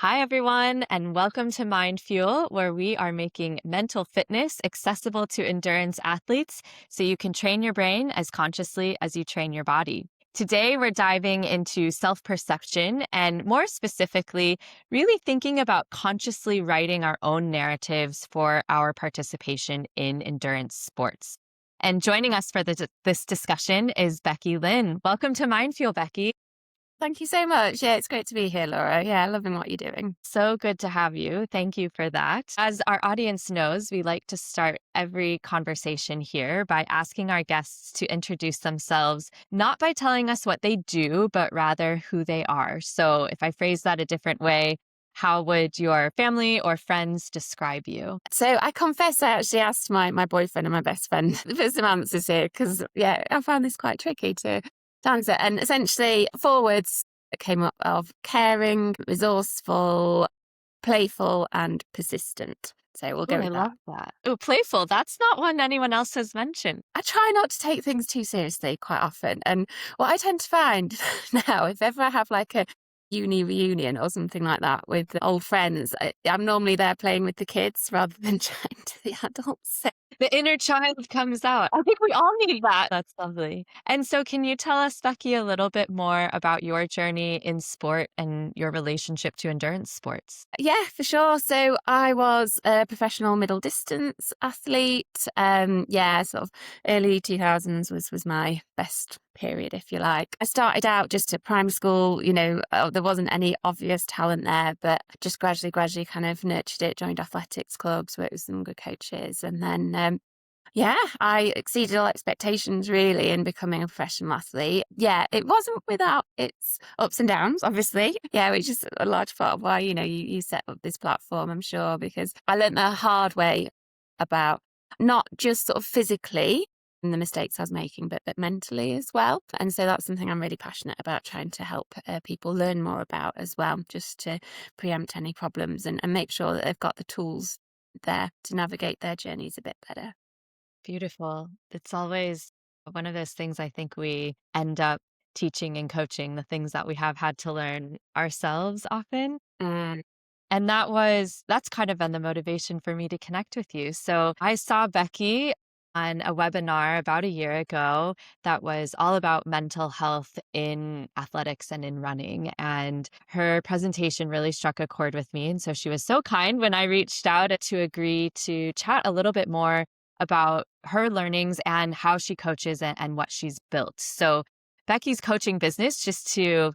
Hi, everyone, and welcome to Mindfuel, where we are making mental fitness accessible to endurance athletes so you can train your brain as consciously as you train your body. Today, we're diving into self perception and more specifically, really thinking about consciously writing our own narratives for our participation in endurance sports. And joining us for this discussion is Becky Lyne. Welcome to Mindfuel, Becky. Thank you so much. Yeah, it's great to be here, Laura. Yeah, loving what you're doing. So good to have you. Thank you for that. As our audience knows, we like to start every conversation here by asking our guests to introduce themselves, not by telling us what they do, but rather who they are. So if I phrase that a different way, how would your family or friends describe you? So I confess I actually asked my boyfriend and my best friend for some answers here because, yeah, I found this quite tricky to answer. And essentially, 4 words came up of caring, resourceful, playful, and persistent. So we'll go Oh, I with that. love that. Oh, playful. That's not one anyone else has mentioned. I try not to take things too seriously quite often. And what I tend to find now, if ever I have like a uni reunion or something like that with old friends, I'm normally there playing with the kids rather than chatting to the adults. So, The inner child comes out. I think we all need that. That's lovely. And so, can you tell us, Becky, a little bit more about your journey in sport and your relationship to endurance sports? yeah, for sure. So I was a professional middle distance athlete. Yeah, sort of early 2000s was my best period, if you like. I started out just at primary school, there wasn't any obvious talent there, but just gradually kind of nurtured it, joined athletics clubs, worked with some good coaches. And then yeah, I exceeded all expectations really in becoming a professional athlete. Yeah, it wasn't without its ups and downs, obviously. Yeah, which is a large part of why, you set up this platform, I'm sure, because I learned the hard way about not just sort of physically and the mistakes I was making, but mentally as well. And so that's something I'm really passionate about trying to help people learn more about as well, just to preempt any problems and make sure that they've got the tools there to navigate their journeys a bit better. Beautiful. It's always one of those things I think we end up teaching and coaching the things that we have had to learn ourselves often. Mm. And that's kind of been the motivation for me to connect with you. So I saw Becky on a webinar about a year ago that was all about mental health in athletics and in running. And her presentation really struck a chord with me. And so she was so kind when I reached out to agree to chat a little bit more about her learnings and how she coaches and what she's built. So Becky's coaching business, just to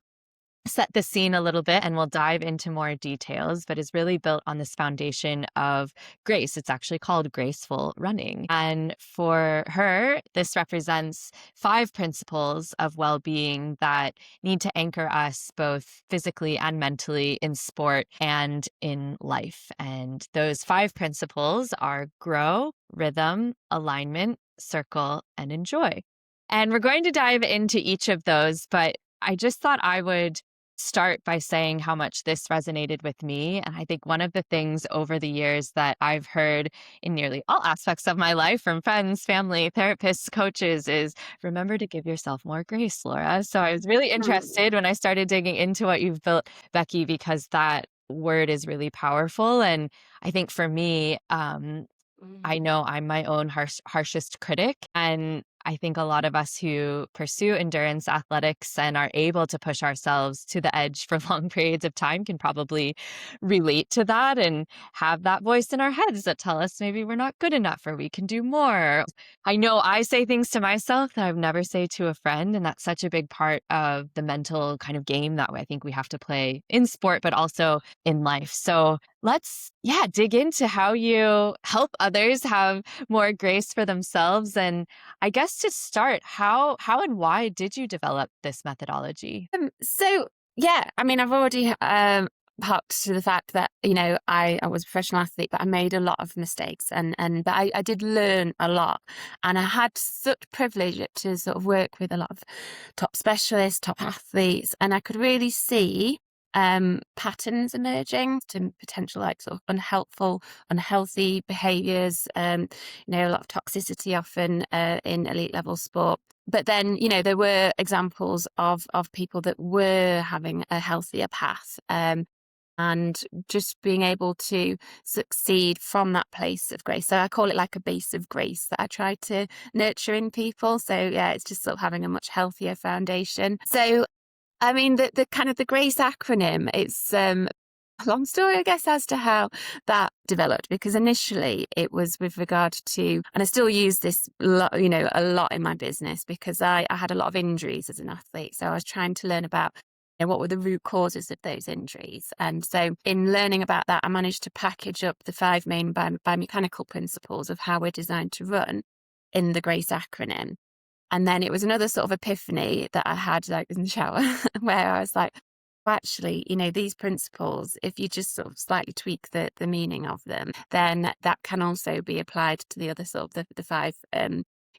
set the scene a little bit and we'll dive into more details, but is really built on this foundation of grace. It's actually called graceful running. And for her, this represents 5 principles of well being that need to anchor us both physically and mentally in sport and in life. And those 5 principles are grow, rhythm, alignment, circle, and enjoy. And we're going to dive into each of those, but I just thought I would start by saying how much this resonated with me. And I think one of the things over the years that I've heard in nearly all aspects of my life from friends, family, therapists, coaches is remember to give yourself more grace, Laura. So I was really Mm. interested when I started digging into what you've built, Becky, because that word is really powerful. And I think for me, I Mm. know I'm my own harshest critic. And I think a lot of us who pursue endurance athletics and are able to push ourselves to the edge for long periods of time can probably relate to that and have that voice in our heads that tell us maybe we're not good enough or we can do more. I know I say things to myself that I would never say to a friend. And that's such a big part of the mental kind of game that I think we have to play in sport, but also in life. So let's, yeah, dig into how you help others have more grace for themselves. And I guess to start, how and why did you develop this methodology? So yeah, I mean, I've already harked to the fact that I was a professional athlete, but I made a lot of mistakes, and but I did learn a lot, and I had such privilege to sort of work with a lot of top specialists, top athletes, and I could really see patterns emerging to potential like sort of unhealthy behaviors, a lot of toxicity often in elite level sport. But then, there were examples of people that were having a healthier path. and just being able to succeed from that place of grace. So I call it like a base of grace that I try to nurture in people. So yeah, it's just sort of having a much healthier foundation. So I mean, the kind of the GRACE acronym, it's a long story, I guess, as to how that developed, because initially it was with regard to, and I still use this, a lot in my business, because I had a lot of injuries as an athlete. So I was trying to learn about what were the root causes of those injuries. And so in learning about that, I managed to package up the 5 main biomechanical principles of how we're designed to run in the GRACE acronym. And then it was another sort of epiphany that I had, like, in the shower, where I was like, "Well, actually, these principles, if you just sort of slightly tweak the meaning of them, then that can also be applied to the other sort of the 5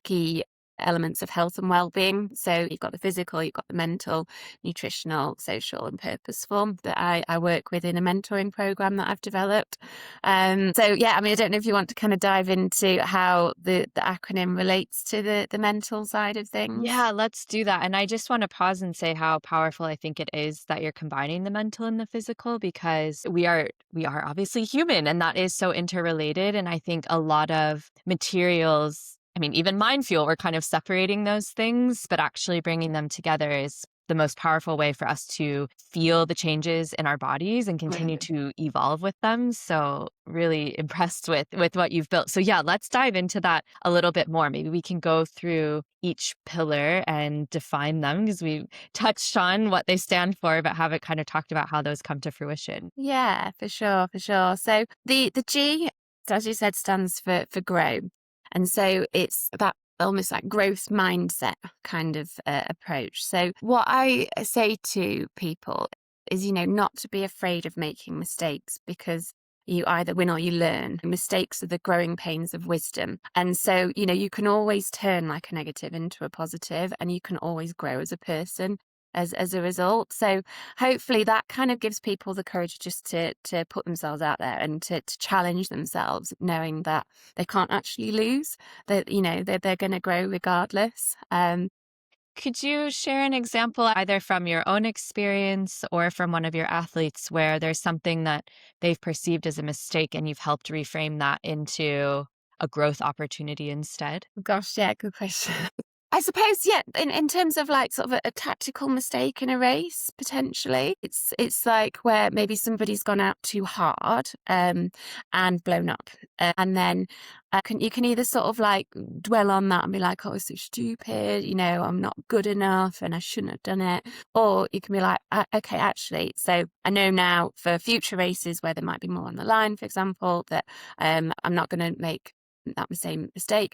key elements of health and well-being." So you've got the physical, you've got the mental, nutritional, social, and purposeful, that I work with in a mentoring program that I've developed. So yeah, I mean, I don't know if you want to kind of dive into how the acronym relates to the mental side of things. Yeah, let's do that. And I just want to pause and say how powerful I think it is that you're combining the mental and the physical, because we are obviously human, and that is so interrelated. And I think a lot of materials, I mean, even Mindfuel, we're kind of separating those things, but actually bringing them together is the most powerful way for us to feel the changes in our bodies and continue Mhm. to evolve with them. So really impressed with what you've built. So yeah, let's dive into that a little bit more. Maybe we can go through each pillar and define them, because we touched on what they stand for, but haven't kind of talked about how those come to fruition. Yeah, for sure, for sure. So the G, as you said, stands for grow. And so it's that almost like growth mindset kind of approach. So what I say to people is, not to be afraid of making mistakes, because you either win or you learn. Mistakes are the growing pains of wisdom. And so, you can always turn like a negative into a positive, and you can always grow as a person as a result. So hopefully that kind of gives people the courage just to put themselves out there and to challenge themselves, knowing that they can't actually lose, that they're going to grow regardless. Could you share an example, either from your own experience or from one of your athletes, where there's something that they've perceived as a mistake and you've helped reframe that into a growth opportunity instead? Gosh, yeah, good question. I suppose, yeah, in terms of like sort of a tactical mistake in a race, potentially. It's like where maybe somebody's gone out too hard and blown up. And then you can either sort of like dwell on that and be like, oh, it's so stupid, I'm not good enough and I shouldn't have done it. Or you can be like, okay, actually, so I know now for future races where there might be more on the line, for example, that I'm not going to make that same mistake.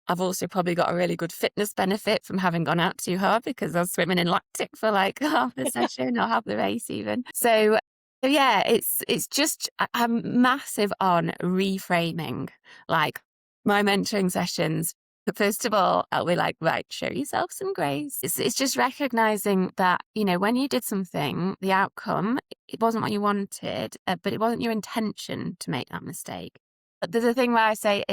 I've also probably got a really good fitness benefit from having gone out too hard, because I was swimming in lactic for like half the session or half the race even. So yeah, it's just I'm massive on reframing. Like my mentoring sessions, first of all, I'll be like, right, show yourself some grace. It's just recognizing that, when you did something, the outcome, it wasn't what you wanted, but it wasn't your intention to make that mistake. But there's a thing where I say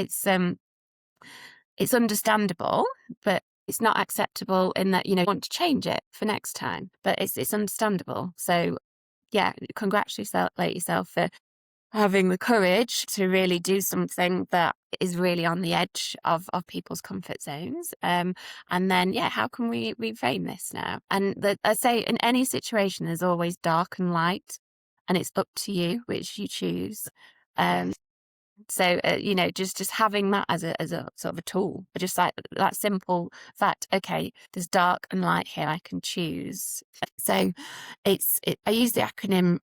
it's understandable, but it's not acceptable in that, you want to change it for next time, but it's understandable. So yeah, congratulate yourself for having the courage to really do something that is really on the edge of people's comfort zones. And then, yeah, how can we reframe this now? And I say in any situation, there's always dark and light, and it's up to you which you choose. Um, Yes. so, just having that as a sort of a tool, but just like that simple fact, okay, there's dark and light here, I can choose. So I use the acronym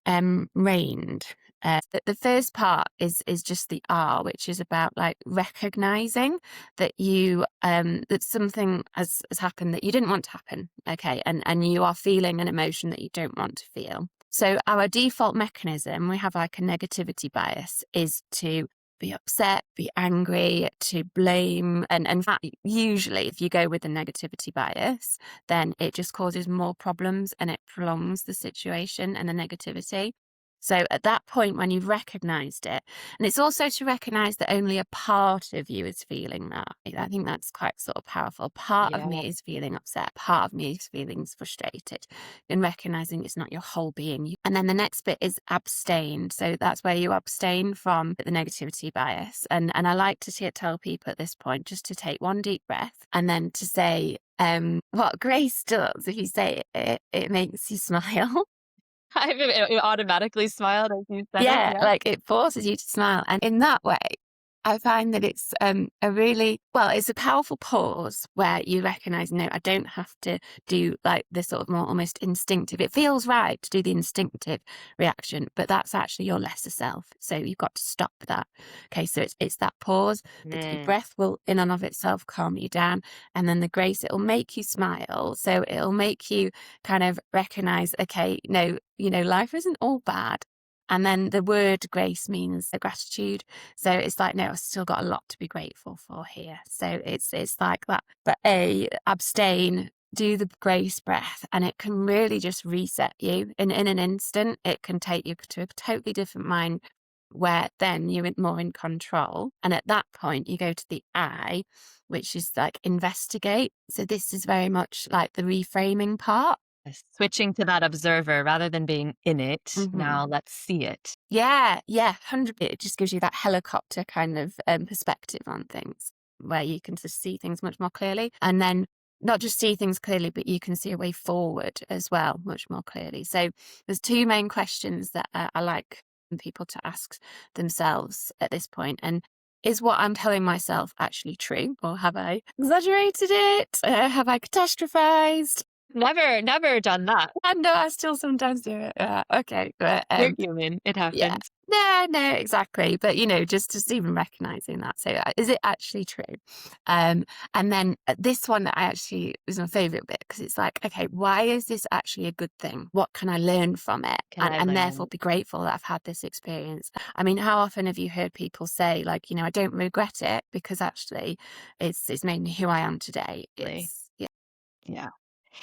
RAINED. The first part is just the R, which is about like recognizing that that something has happened that you didn't want to happen. Okay. And you are feeling an emotion that you don't want to feel. So our default mechanism, we have like a negativity bias, is to be upset, be angry, to blame. And that, usually, if you go with the negativity bias, then it just causes more problems and it prolongs the situation and the negativity. So at that point, when you've recognized it, and it's also to recognize that only a part of you is feeling that. I think that's quite sort of powerful. Part of Yeah. me is feeling upset, part of me is feeling frustrated, and recognizing it's not your whole being. And then the next bit is abstain. So that's where you abstain from the negativity bias. And I like to tell people at this point just to take one deep breath and then to say, what grace does, if you say it, it makes you smile. I automatically smiled as you said it, Yeah, yeah. like it forces you to smile. And in that way, I find that it's a really, well, it's a powerful pause where you recognize, no, I don't have to do like this sort of more almost instinctive. It feels right to do the instinctive reaction, but that's actually your lesser self. So you've got to stop that. Okay, so it's that pause. The deep Mm. breath will, in and of itself, calm you down. And then the grace, it'll make you smile. So it'll make you kind of recognize, okay, no, life isn't all bad. And then the word grace means a gratitude. So it's like, no, I've still got a lot to be grateful for here. So it's like that. But abstain, do the grace breath, and it can really just reset you in an instant. It can take you to a totally different mind where then you're more in control. And at that point, you go to the I, which is like investigate. So this is very much like the reframing part. Yes, switching to that observer rather than being in it. Mhm. Now let's see it. Yeah, 100. It just gives you that helicopter kind of perspective on things where you can just see things much more clearly. And then not just see things clearly, but you can see a way forward as well, much more clearly. So there's two main questions that I like people to ask themselves at this point. And is what I'm telling myself actually true? Or have I exaggerated it? Have I catastrophized? Never done that. And no, I still sometimes do it. Okay, but You're human. It yeah. happens. No, exactly. But, just even recognizing that. So is it actually true? And then this one that I actually is my favorite bit because it's like, okay, why is this actually a good thing? What can I learn from it? Can And, I and therefore learn? be grateful that I've had this experience. I mean, how often have you heard people say like, I don't regret it because actually it's made me who I am today. Really? It's, yeah. Yeah.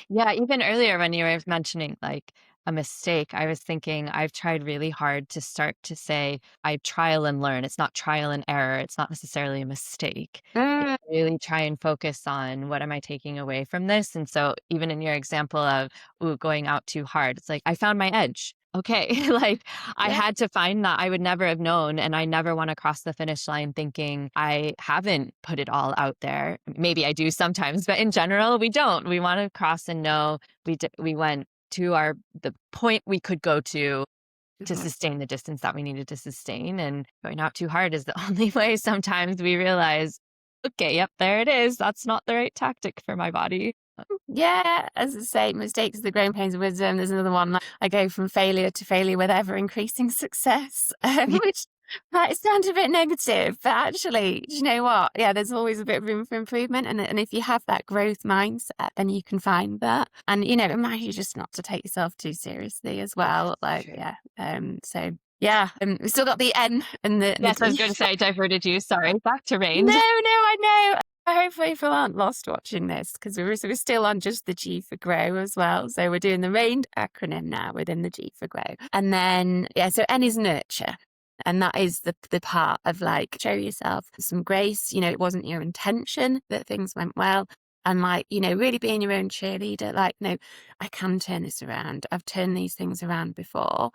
Yeah, even earlier when you were mentioning like a mistake, I was thinking I've tried really hard to start to say I trial and learn. It's not trial and error. It's not necessarily a mistake. It's Mm, really try and focus on what am I taking away from this. And so even in your example of going out too hard, it's like I found my edge. Okay. Like I yeah. had to find that I would never have known. And I never want to cross the finish line thinking I haven't put it all out there. Maybe I do sometimes, but in general, we don't. We want to cross and know we went to the point we could go to Mhm. sustain the distance that we needed to sustain, and going out too hard is the only way sometimes we realize, okay, yep, there it is. That's not the right tactic for my body. Yeah, as I say, mistakes are the growing pains of wisdom. There's another one, like, I go from failure to failure with ever increasing success, which might sound a bit negative, but actually, do you know what? Yeah, there's always a bit of room for improvement. And if you have that growth mindset, then you can find that. And, it reminds you just not to take yourself too seriously as Yes, well. Like, true. yeah. So, yeah, we've still got the N and the Yes, I was D. going to say I diverted you. Sorry. Back to No, range. I know. Hopefully people aren't lost watching this because we're still on just the G for grow as well. So we're doing the RAINed acronym now within the G for grow. And then, yeah, so N is nurture. And that is the part of like, show yourself some grace. It wasn't your intention that things went well. And like, really being your own cheerleader, like, no, I can turn this around. I've turned these things around before.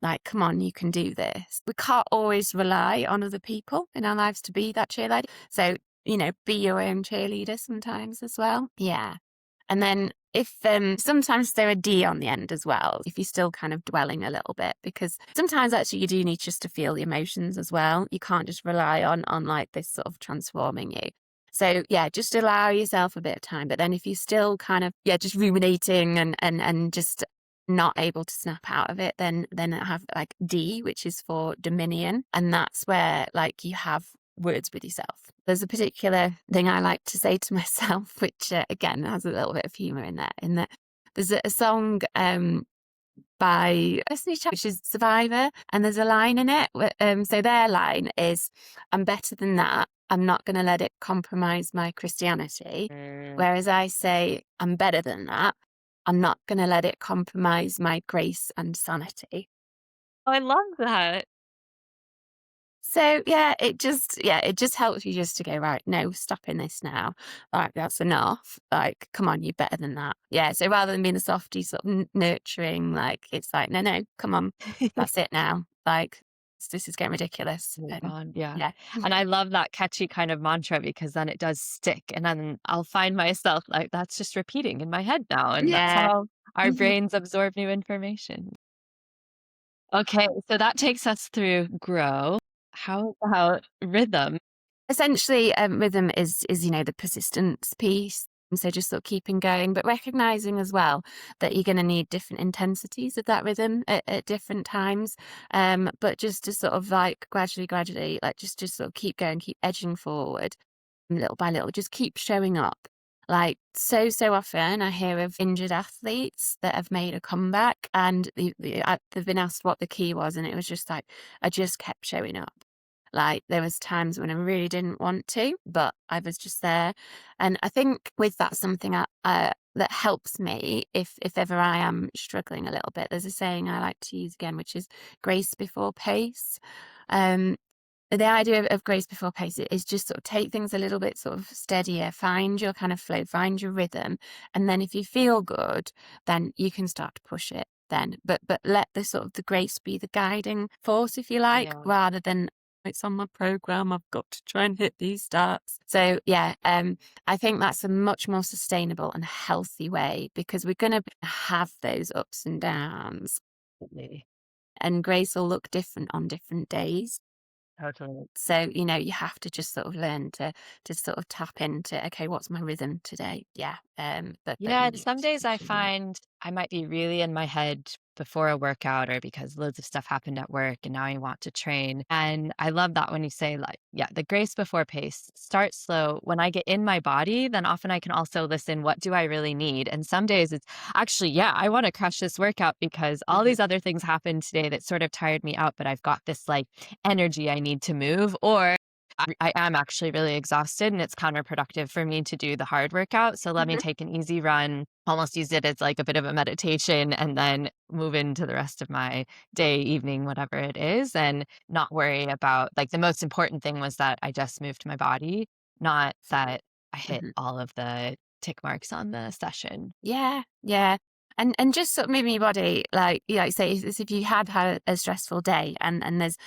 Like, come on, you can do this. We can't always rely on other people in our lives to be that cheerleader. So, be your own cheerleader sometimes as well. Yeah. And then if sometimes there are D on the end as well, if you're still kind of dwelling a little bit, because sometimes actually you do need just to feel the emotions as well. You can't just rely on like this sort of transforming you. So yeah, just allow yourself a bit of time. But then if you're still kind of, yeah, just ruminating and just not able to snap out of it, then I have like D, which is for dominion. And that's where like you have words with yourself. There's a particular thing I like to say to myself, which again has a little bit of humor in there, in that there's a song by Destiny Child, which is Survivor, and there's a line in it. So their line is, I'm better than that. I'm not going to let it compromise my Christianity. Mm, Whereas I say, I'm better than that. I'm not going to let it compromise my grace and sanity. I love that. So yeah, it just helps you just to go, right, no, stopping this now. Like, that's enough. Like, come on, you're better than that. Yeah. So rather than being the softy, sort of nurturing, like, it's like, no, no, come on, that's it now. Like, this is getting ridiculous. Move And on, yeah. yeah. And I love that catchy kind of mantra because then it does stick, and then I'll find myself like, that's just repeating in my head now, and that's Yeah. how our brains absorb new information. Okay, so that takes us through grow. How about rhythm? Essentially, rhythm is, the persistence piece, and so just sort of keeping going, but recognizing as well that you're gonna need different intensities of that rhythm at different times, but just to sort of, like, gradually, like, just sort of keep going, keep edging forward little by little, just keep showing up. Like, so often I hear of injured athletes that have made a comeback, and they've been asked what the key was, and it was just like, "I just kept showing up." Like, there was times when I really didn't want to, but I was just there. And I think with that, something that helps me if ever I am struggling a little bit, there's a saying I like to use again, which is grace before pace. Um, the idea of grace before pace is just sort of take things a little bit sort of steadier, find your kind of flow, find your rhythm. And then if you feel good, then you can start to push it then. But let the sort of the grace be the guiding force, if you like, Yeah. rather than it's on my program, I've got to try and hit these stats. So yeah, I think that's a much more sustainable and healthy way, because we're gonna have those ups and downs, Absolutely. and grace will look different on different days. Totally. So, you have to just sort of learn to sort of tap into, okay, what's my rhythm today? Yeah. But Yeah, and some days I to do it. find I might be really in my head before a workout or because loads of stuff happened at work and now I want to train. And I love that when you say like, yeah, the grace before pace, start slow. When I get in my body, then often I can also listen, what do I really need? And some days it's actually, yeah, I want to crush this workout because all Mhm, these other things happened today that sort of tired me out, but I've got this like energy I need to move. Or I am actually really exhausted and it's counterproductive for me to do the hard workout. So let me mhm, take an easy run, almost use it as like a bit of a meditation, and then move into the rest of my day, evening, whatever it is, and not worry about like the most important thing was that I just moved my body, not that I hit mhm. all of the tick marks on the session. Yeah, yeah. And just sort of moving your body, like, say as if you had a stressful day, and there's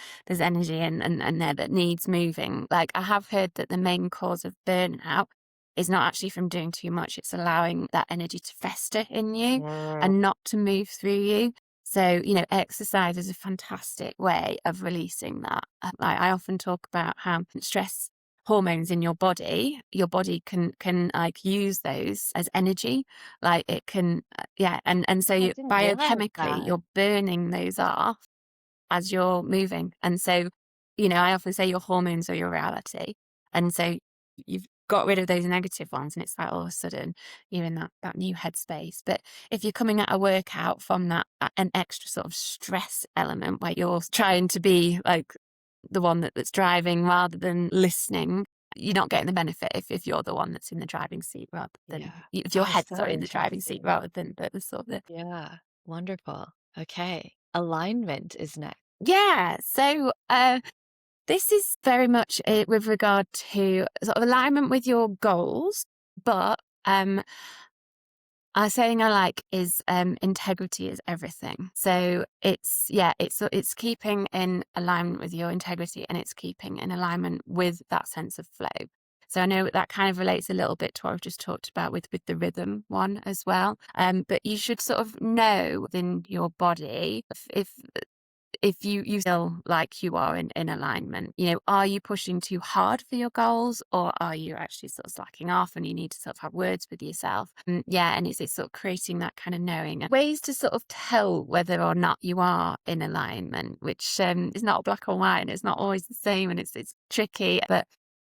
energy and there that needs moving. Like, I have heard that the main cause of burnout is not actually from doing too much, it's allowing that energy to fester in you Mm, and not to move through you. So, exercise is a fantastic way of releasing that. Like, I often talk about how stress hormones in your body can like use those as energy, like it can, yeah, and so I you didn't realize biochemically that. you're burning those off as you're moving. And so, I often say your hormones are your reality, and so you've got rid of those negative ones, and it's like all of a sudden you're in that new headspace. But if you're coming at a workout from an extra sort of stress element where you're trying to be like the one that's driving rather than listening, you're not getting the benefit if you're the one that's in the driving seat rather than Yeah. if your Oh, head's so sorry in the driving seat interesting. rather than the sort of the Yeah. Wonderful. Okay. Alignment is next. yeah. So this is very much with regard to sort of alignment with your goals, but a saying I like is integrity is everything. So it's keeping in alignment with your integrity, and it's keeping in alignment with that sense of flow. So I know that kind of relates a little bit to what I've just talked about with the rhythm one as well. But you should sort of know within your body if you feel like you are in alignment, are you pushing too hard for your goals, or are you actually sort of slacking off and you need to sort of have words with yourself? Yeah, and it's sort of creating that kind of knowing. Ways to sort of tell whether or not you are in alignment, which is not black or white, and it's not always the same, and it's tricky. But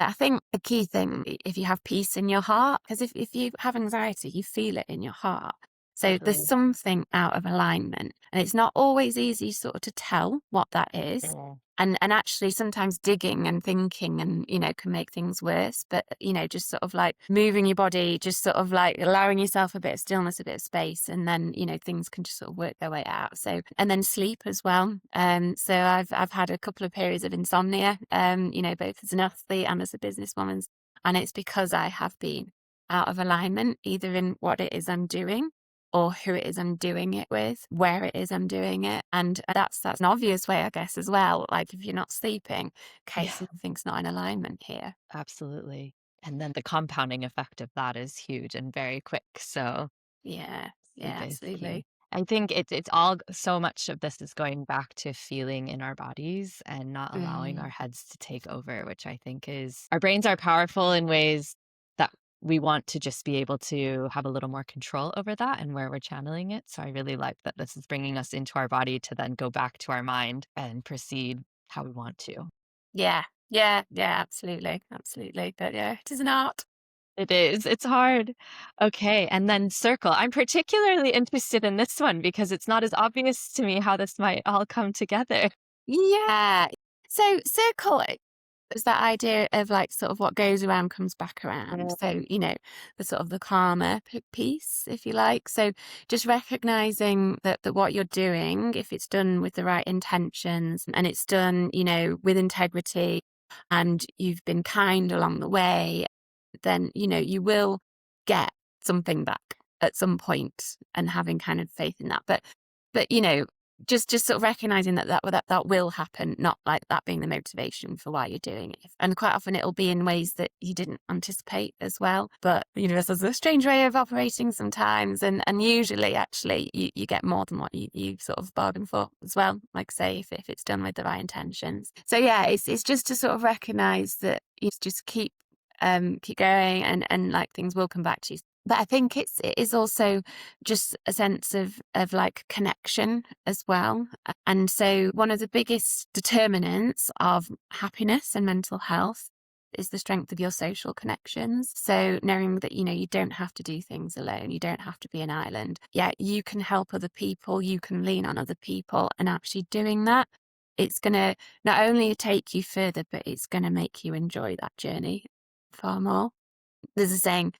I think the key thing, if you have peace in your heart, because if you have anxiety, you feel it in your heart. So there's Totally. something out of alignment, and it's not always easy sort of to tell what that is. Yeah. And actually sometimes digging and thinking and, can make things worse. But, just sort of like moving your body, just sort of like allowing yourself a bit of stillness, a bit of space, and then, things can just sort of work their way out. So, and then sleep as well. So I've had a couple of periods of insomnia, both as an athlete and as a businesswoman. And it's because I have been out of alignment, either in what it is I'm doing or who it is I'm doing it with, where it is I'm doing it. And that's an obvious way, I guess, as well. Like if you're not sleeping, okay, Yeah, something's not in alignment here. absolutely. And then the compounding effect of that is huge and very quick. So Yeah, sleep yeah, is key. absolutely. I think it's all so much of this is going back to feeling in our bodies and not allowing our Mm. heads to take over, which I think is our brains are powerful in ways that we want to just be able to have a little more control over that and where we're channeling it. So I really like that this is bringing us into our body to then go back to our mind and proceed how we want to. Yeah, yeah, yeah, absolutely, absolutely. But yeah, it is an art. It is. It's hard. Okay, and then circle. I'm particularly interested in this one because it's not as obvious to me how this might all come together. Yeah. So circle is that idea of like sort of what goes around comes back around. So, the sort of the karma piece, if you like. So just recognizing that what you're doing, if it's done with the right intentions and it's done, with integrity and you've been kind along the way, then, you will get something back at some point and having kind of faith in that. But, just sort of recognizing that will happen, not like that being the motivation for why you're doing it. And quite often it'll be in ways that you didn't anticipate as well. But the universe has a strange way of operating sometimes. And usually actually you get more than what you sort of bargained for as well. Like say if it's done with the right intentions. So yeah, it's just to sort of recognize that you just keep going and like things will come back to you. But I think it is also just a sense of like connection as well. And so one of the biggest determinants of happiness and mental health is the strength of your social connections. So knowing that, you don't have to do things alone. You don't have to be an island. Yeah, you can help other people. You can lean on other people. And actually doing that, it's going to not only take you further, but it's going to make you enjoy that journey far more. There's a saying,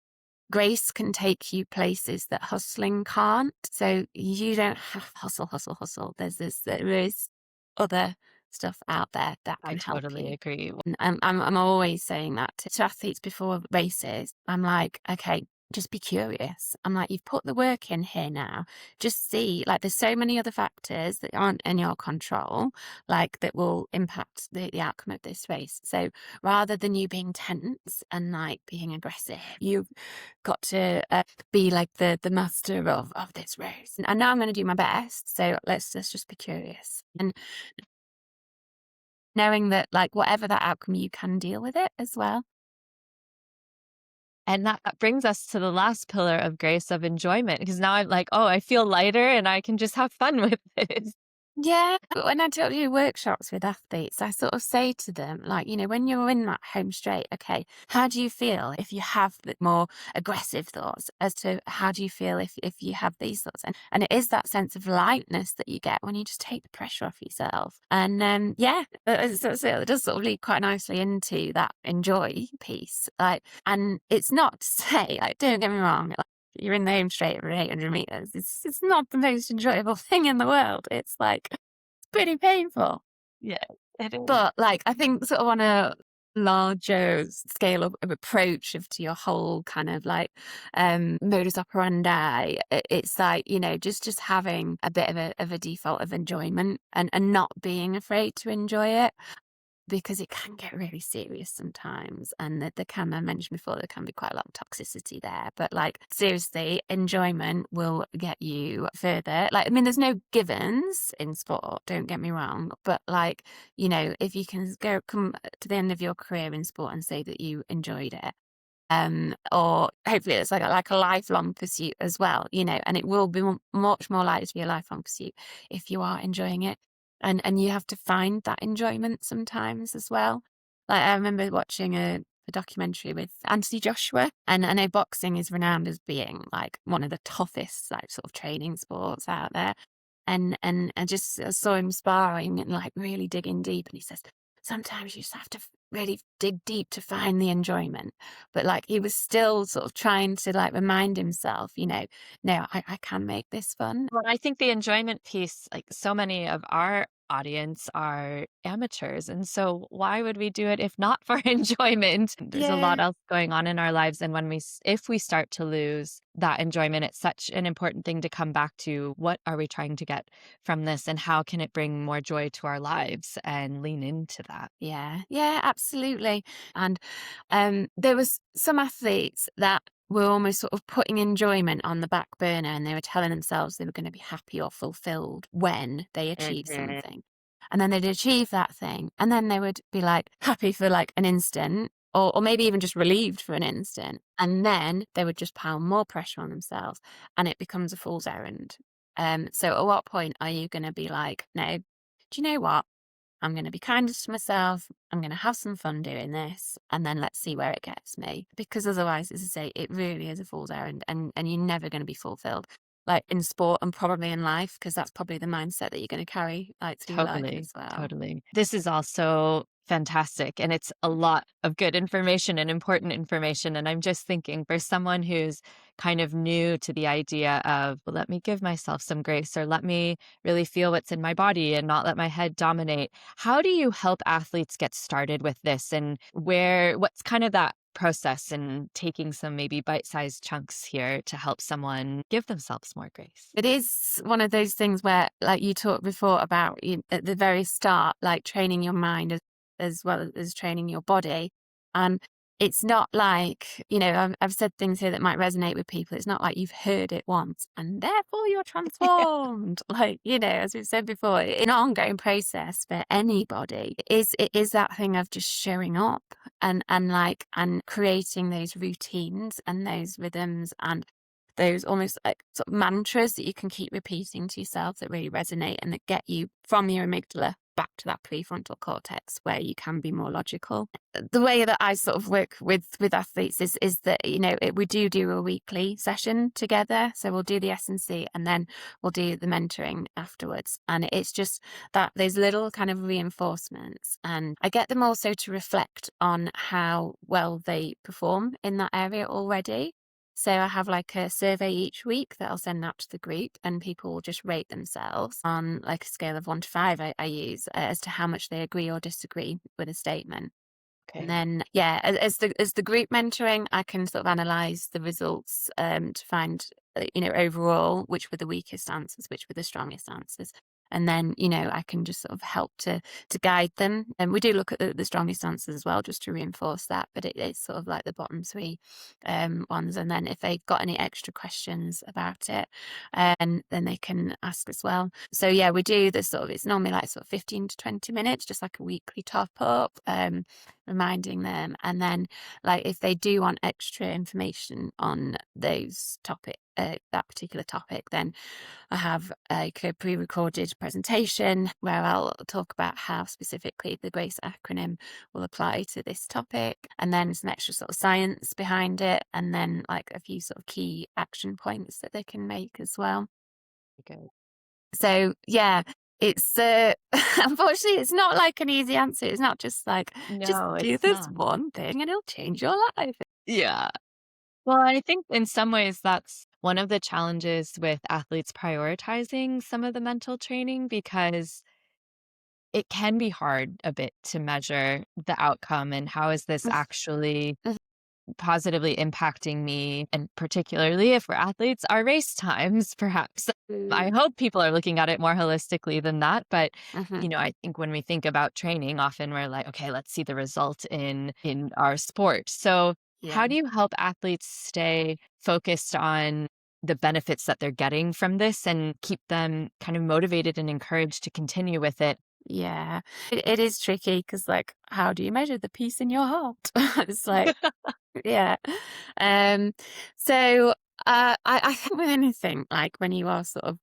grace can take you places that hustling can't. So you don't have hustle, hustle, hustle. There is other stuff out there that I can help totally you. agree. And I'm always saying that to athletes before races. I'm like, okay, just be curious. I'm like, you've put the work in here now. Just see, like, there's so many other factors that aren't in your control, like that will impact the outcome of this race. So rather than you being tense and like being aggressive, you've got to be like the master of this race. And I know I'm going to do my best. So let's just be curious. And knowing that like whatever that outcome, you can deal with it as well. And that brings us to the last pillar of grace of enjoyment because now I'm like, oh, I feel lighter and I can just have fun with this. Yeah, but when I do workshops with athletes, I sort of say to them, like, when you're in that home straight, okay, how do you feel if you have the more aggressive thoughts as to how do you feel if you have these thoughts? And it is that sense of lightness that you get when you just take the pressure off yourself. And yeah, so it does sort of lead quite nicely into that enjoy piece. Like, and it's not to say, like, don't get me wrong, you're in the home straight for 800 meters. It's not the most enjoyable thing in the world. It's like, it's pretty painful. Yeah, it is. But like, I think sort of on a larger scale of approach to your whole kind of like modus operandi, it's like, just having a bit of a default of enjoyment and not being afraid to enjoy it, because it can get really serious sometimes. And that there can, I mentioned before, there can be quite a lot of toxicity there. But like, seriously, enjoyment will get you further. Like, I mean, there's no givens in sport, don't get me wrong. But like, if you can come to the end of your career in sport and say that you enjoyed it, or hopefully it's like a lifelong pursuit as well, and it will be much more likely to be a lifelong pursuit if you are enjoying it. And you have to find that enjoyment sometimes as well. Like I remember watching a a documentary with Anthony Joshua, and I know boxing is renowned as being like one of the toughest like sort of training sports out there. And I just saw him sparring and like really digging deep, and he says sometimes you just have to really dig deep to find the enjoyment. But like he was still sort of trying to like remind himself, no, I can make this fun. Well, I think the enjoyment piece, like so many of our audience are amateurs. And so why would we do it if not for enjoyment? There's a lot Yeah. else going on in our lives. And if we start to lose that enjoyment, it's such an important thing to come back to. What are we trying to get from this? And how can it bring more joy to our lives and lean into that? Yeah, yeah, absolutely. And there was some athletes that were almost sort of putting enjoyment on the back burner, and they were telling themselves they were going to be happy or fulfilled when they achieved Mhm. something. And then they'd achieve that thing, and then they would be like happy for like an instant, or maybe even just relieved for an instant. And then they would just pile more pressure on themselves, and it becomes a fool's errand. So at what point are you going to be like, no, do you know what? I'm going to be kinder to myself. I'm going to have some fun doing this, and then let's see where it gets me. Because otherwise, as I say, it really is a fool's errand, and you're never going to be fulfilled, like in sport and probably in life, because that's probably the mindset that you're going to carry like through life Totally, as well. totally. This is also fantastic, and it's a lot of good information and important information, and I'm just thinking for someone who's kind of new to the idea of, "Well, let me give myself some grace," or "Let me really feel what's in my body and not let my head dominate." How do you help athletes get started with this, and what's kind of that process and taking some maybe bite-sized chunks here to help someone give themselves more grace? It is one of those things where, like you talked before about at the very start, like training your mind as well as training your body. And it's not like, I've said things here that might resonate with people. It's not like you've heard it once and therefore you're transformed. Like, as we've said before, an ongoing process for anybody it is that thing of just showing up and creating those routines and those rhythms and those almost like sort of mantras that you can keep repeating to yourself that really resonate and that get you from your amygdala back to that prefrontal cortex where you can be more logical. The way that I sort of work with athletes is that we do a weekly session together. So we'll do the S&C and then we'll do the mentoring afterwards, and it's just that those little kind of reinforcements, and I get them also to reflect on how well they perform in that area already. So I have like a survey each week that I'll send out to the group, and people will just rate themselves on like a scale of 1 to 5. I use as to how much they agree or disagree with a statement. And Okay. then, yeah, as the group mentoring, I can sort of analyze the results to find, overall, which were the weakest answers, which were the strongest answers. And then, I can just sort of help to guide them. And we do look at the strongest answers as well, just to reinforce that. But it's sort of like the bottom three ones. And then if they've got any extra questions about it, and then they can ask as well. So yeah, we do this sort of, it's normally like sort of 15 to 20 minutes, just like a weekly top up. Reminding them. And then, like, if they do want extra information on that particular topic, then I have like a pre-recorded presentation where I'll talk about how specifically the GRACE acronym will apply to this topic, and then some extra sort of science behind it, and then like a few sort of key action points that they can make as well. Good. So yeah, it's unfortunately it's not like an easy answer. It's not just like just No, do it's this not. one thing and it'll change your life. Yeah. Well, I think in some ways that's one of the challenges with athletes prioritizing some of the mental training because it can be hard a bit to measure the outcome and how is this actually positively impacting me, and particularly if we're athletes, our race times, perhaps. I Mhm. hope people are looking at it more holistically than that. But, Mhm. I think when we think about training, often we're like, okay, let's see the result in our sport. So Yeah. how do you help athletes stay focused on the benefits that they're getting from this and keep them kind of motivated and encouraged to continue with it? Yeah. It is tricky because like how do you measure the peace in your heart? It's like yeah. Um so I think with anything, like when you are sort of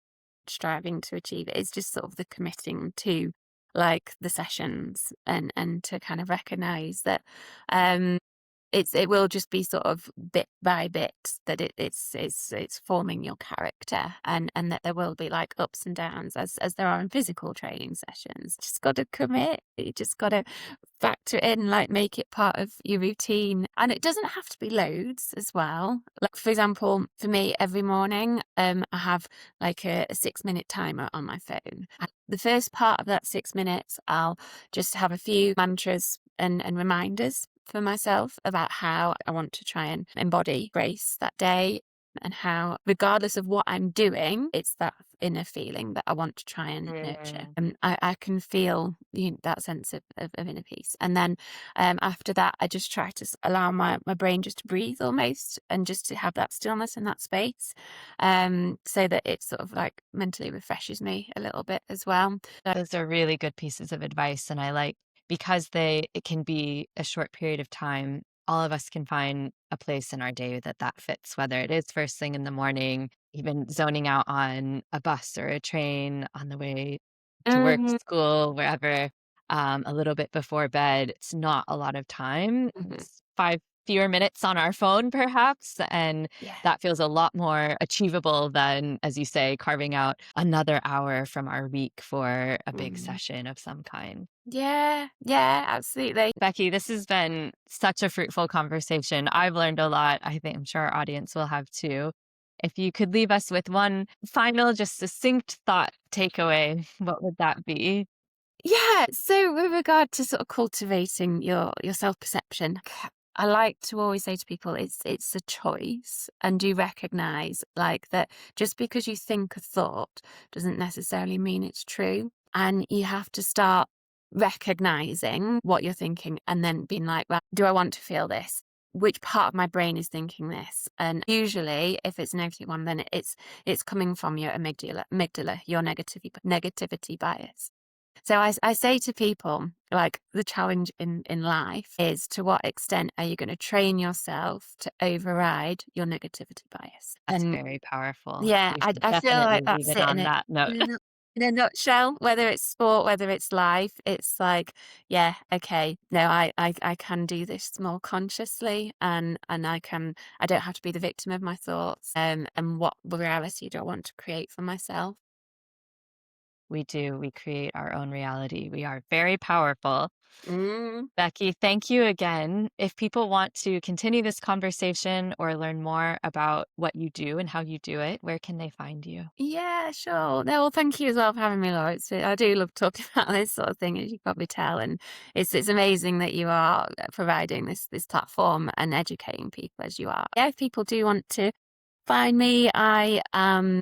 striving to achieve it, it's just sort of the committing to like the sessions and to kind of recognize that it will just be sort of bit by bit that it's forming your character, and that there will be like ups and downs as there are in physical training sessions. Just got to commit. You just got to factor it in, like make it part of your routine. And it doesn't have to be loads as well. Like for example, for me, every morning, I have like a 6-minute timer on my phone. And the first part of that 6 minutes, I'll just have a few mantras and reminders for myself about how I want to try and embody grace that day, and how, regardless of what I'm doing, it's that inner feeling that I want to try and nurture. Mm. And I can feel that sense of inner peace. And then after that, I just try to allow my brain just to breathe almost, and just to have that stillness and that space, so that it sort of like mentally refreshes me a little bit as well. Those are really good pieces of advice, and I like because it can be a short period of time, all of us can find a place in our day that fits, whether it is first thing in the morning, even zoning out on a bus or a train on the way to work, Mhm, school, wherever, a little bit before bed. It's not a lot of time. mhm. It's 5 fewer minutes on our phone perhaps, and Yeah. that feels a lot more achievable than, as you say, carving out another hour from our week for a big Mm. session of some kind. Yeah, yeah, absolutely. Becky, this has been such a fruitful conversation. I've learned a lot. I think I'm sure our audience will have too. If you could leave us with one final, just succinct thought takeaway, what would that be? Yeah, so with regard to sort of cultivating your self-perception, I like to always say to people it's a choice, and do recognize like that just because you think a thought doesn't necessarily mean it's true. And you have to start recognizing what you're thinking, and then being like, well, do I want to feel this? Which part of my brain is thinking this? And usually if it's a negative one, then it's coming from your amygdala, your negativity bias. So I say to people, like, the challenge in life is, to what extent are you going to train yourself to override your negativity bias? That's And very powerful. yeah, We should I feel definitely like leave that's it it on that note. in a nutshell. Whether it's sport, whether it's life, it's like, yeah, okay, no, I can do this more consciously, and I don't have to be the victim of my thoughts. And what reality do I want to create for myself? We do. We create our own reality. We are very powerful. Mm. Becky, thank you again. If people want to continue this conversation or learn more about what you do and how you do it, where can they find you? Yeah, sure. No, well, thank you as well for having me, Laura. I do love talking about this sort of thing, as you can probably tell, and it's amazing that you are providing this platform and educating people as you are. Yeah, if people do want to find me, I am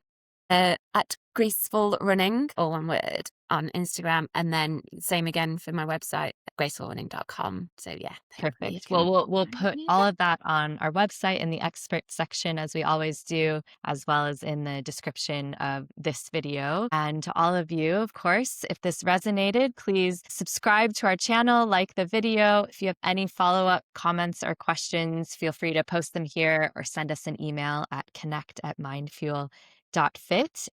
at Graceful Running, all one word, on Instagram, and then same again for my website, gracefulrunning.com. So yeah, hopefully you Perfect. Well, can we'll find put me all there. of that on our website in the expert section, as we always do, as well as in the description of this video. And to all of you, of course, if this resonated, please subscribe to our channel, like the video. If you have any follow-up comments or questions, feel free to post them here or send us an email at connect@mindfuel.fit.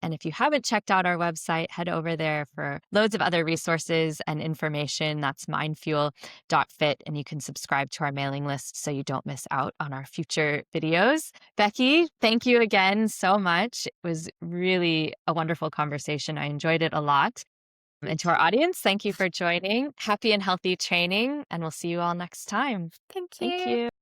And if you haven't checked out our website, head over there for loads of other resources and information. That's mindfuel.fit, and you can subscribe to our mailing list so you don't miss out on our future videos. Becky, thank you again so much. It was really a wonderful conversation. I enjoyed it a lot. Me And to our too. audience, thank you for joining. Happy and healthy training, and we'll see you all next time. Thank Thank you. you.